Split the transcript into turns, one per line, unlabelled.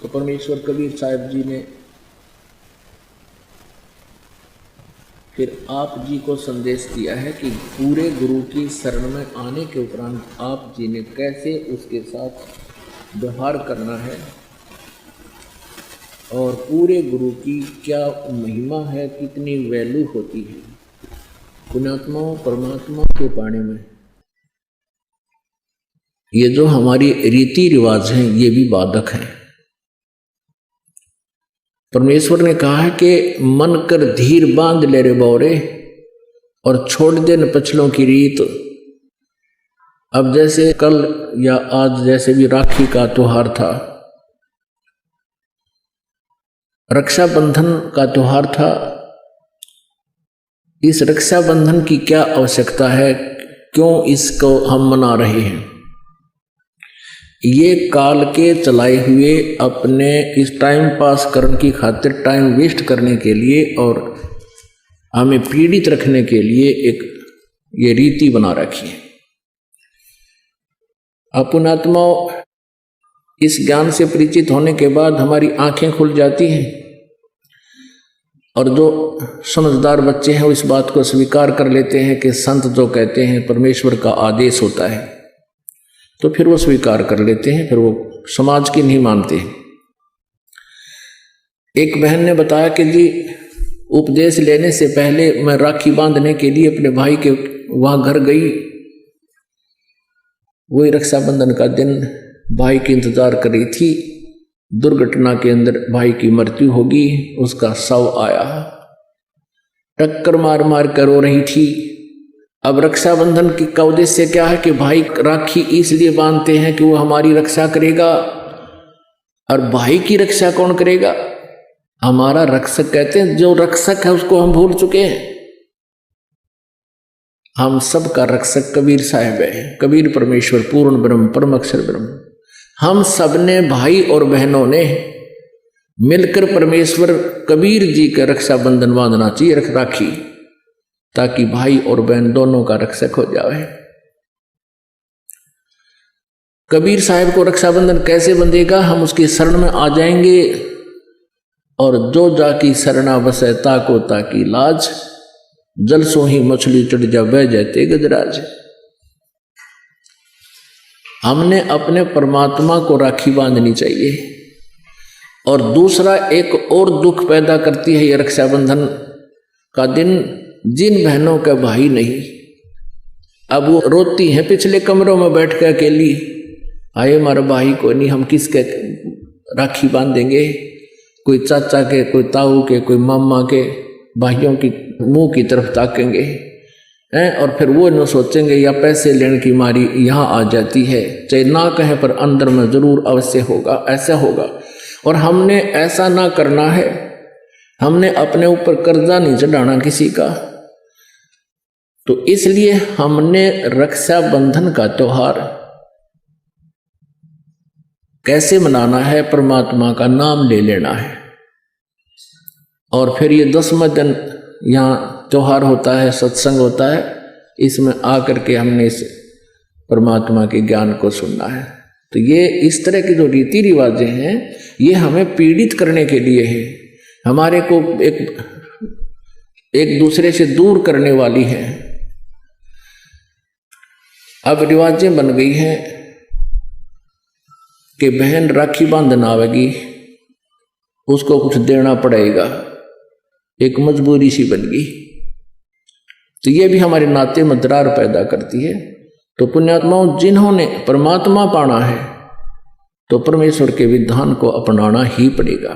तो परमेश्वर कबीर साहब जी ने फिर आप जी को संदेश दिया है कि पूरे गुरु की शरण में आने के उपरांत आप जी ने कैसे उसके साथ व्यवहार करना है और पूरे गुरु की क्या महिमा है, कितनी वैल्यू होती है पुण्यात्माओं परमात्मा के पाने में। ये जो हमारी रीति रिवाज हैं ये भी बाधक हैं। परमेश्वर ने कहा है कि मन कर धीर बांध ले रे बौरे और छोड़ दे न पछलों की रीत। अब जैसे कल या आज जैसे भी राखी का त्योहार था, रक्षाबंधन का त्योहार था, इस रक्षाबंधन की क्या आवश्यकता है, क्यों इसको हम मना रहे हैं? ये काल के चलाए हुए अपने इस टाइम पास करने की खातिर, टाइम वेस्ट करने के लिए और हमें पीड़ित रखने के लिए एक ये रीति बना रखी है। अपनात्मा इस ज्ञान से परिचित होने के बाद हमारी आंखें खुल जाती हैं और जो समझदार बच्चे हैं वो इस बात को स्वीकार कर लेते हैं कि संत जो कहते हैं परमेश्वर का आदेश होता है, तो फिर वो स्वीकार कर लेते हैं, फिर वो समाज की नहीं मानते। एक बहन ने बताया कि जी उपदेश लेने से पहले मैं राखी बांधने के लिए अपने भाई के वहां घर गई। वही रक्षाबंधन का दिन भाई की इंतजार कर रही थी। दुर्घटना के अंदर भाई की मृत्यु होगी, उसका शव आया, टक्कर मार मार कर रो रही थी। अब रक्षाबंधन का उद्देश्य क्या है कि भाई राखी इसलिए बांधते हैं कि वो हमारी रक्षा करेगा। और भाई की रक्षा कौन करेगा? हमारा रक्षक। कहते हैं जो रक्षक है उसको हम भूल चुके हैं। हम सब का रक्षक कबीर साहब है। कबीर परमेश्वर पूर्ण ब्रह्म परम अक्षर ब्रह्म। हम सब ने भाई और बहनों ने मिलकर परमेश्वर कबीर जी का रक्षाबंधन बांधना चाहिए, राखी, ताकि भाई और बहन दोनों का रक्षक हो जाए। कबीर साहब को रक्षाबंधन कैसे बंधेगा? हम उसकी शरण में आ जाएंगे और जो जाकी शरणा बसे ताको ताकी लाज, जल सो ही मछली चढ़ जा बह जाते गजराज। हमने अपने परमात्मा को राखी बांधनी चाहिए। और दूसरा एक और दुख पैदा करती है ये रक्षाबंधन का दिन, जिन बहनों का भाई नहीं, अब वो रोती हैं पिछले कमरों में बैठ कर अकेली, आए हमारा भाई को नहीं, हम किसके राखी बांधेंगे? कोई चाचा के, कोई ताऊ के, कोई मामा के भाइयों की मुंह की तरफ ताकेंगे हैं। और फिर वो न सोचेंगे या पैसे लेने की मारी यहाँ आ जाती है, चाहे ना कहें पर अंदर में जरूर अवश्य होगा, ऐसा होगा। और हमने ऐसा ना करना है। हमने अपने ऊपर कर्जा नहीं चढ़ाना किसी का। तो इसलिए हमने रक्षाबंधन का त्योहार कैसे मनाना है? परमात्मा का नाम ले लेना है। और फिर ये 10वां दिन यहाँ त्योहार होता है, सत्संग होता है, इसमें आकर के हमने इस परमात्मा के ज्ञान को सुनना है। तो ये इस तरह की जो रीति रिवाजें हैं ये हमें पीड़ित करने के लिए है, हमारे को एक दूसरे से दूर करने वाली है। अब रिवाजें बन गई हैं कि बहन राखी बांधना आवेगी, उसको कुछ देना पड़ेगा, एक मजबूरी सी बन गई। तो ये भी हमारे नाते में दरार पैदा करती है। तो पुण्यात्माओं, जिन्होंने परमात्मा पाना है तो परमेश्वर के विधान को अपनाना ही पड़ेगा।